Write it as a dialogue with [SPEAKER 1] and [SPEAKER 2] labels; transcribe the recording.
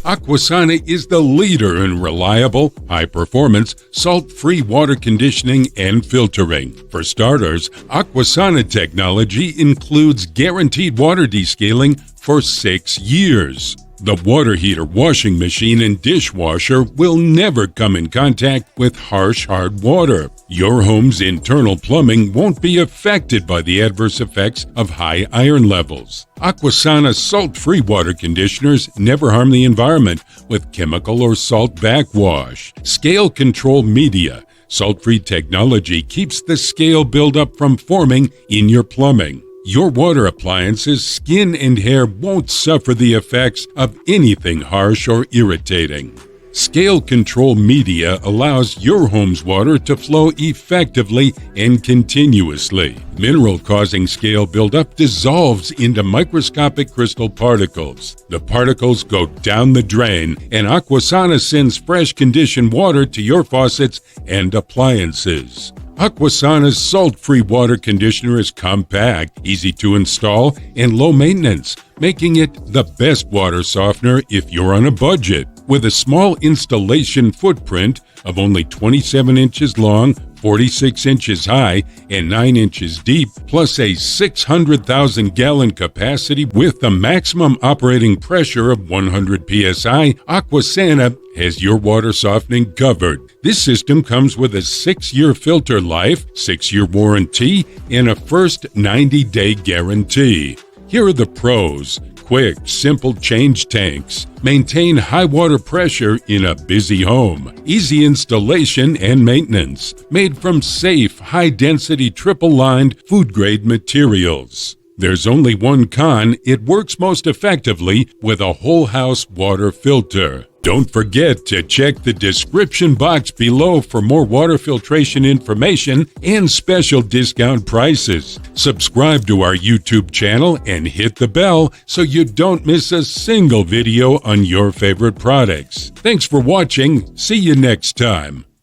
[SPEAKER 1] Aquasana is the leader in reliable, high-performance, salt-free water conditioning and filtering. For starters, Aquasana technology includes guaranteed water descaling for 6 years. The water heater, washing machine, and dishwasher will never come in contact with harsh, hard water. Your home's internal plumbing won't be affected by the adverse effects of high iron levels. Aquasana salt-free water conditioners never harm the environment with chemical or salt backwash. Scale control media. Salt-free technology keeps the scale buildup from forming in your plumbing. Your water appliances, skin, and hair won't suffer the effects of anything harsh or irritating. Scale control media allows your home's water to flow effectively and continuously. Mineral-causing scale buildup dissolves into microscopic crystal particles. The particles go down the drain, and Aquasana sends fresh conditioned water to your faucets and appliances. Aquasana's salt-free water conditioner is compact, easy to install, and low maintenance, making it the best water softener if you're on a budget. With a small installation footprint of only 27 inches long, 46 inches high, and 9 inches deep, plus a 600,000-gallon capacity with a maximum operating pressure of 100 psi, Aquasana has your water softening covered. This system comes with a 6-year filter life, 6-year warranty, and a first 90-day guarantee. Here are the pros. Quick, simple change tanks. Maintain high water pressure in a busy home. Easy installation and maintenance. Made from safe, high-density, triple-lined, food-grade materials. There's only one con: it works most effectively with a whole-house water filter. Don't forget to check the description box below for more water filtration information and special discount prices. Subscribe to our YouTube channel and hit the bell so you don't miss a single video on your favorite products. Thanks for watching. See you next time.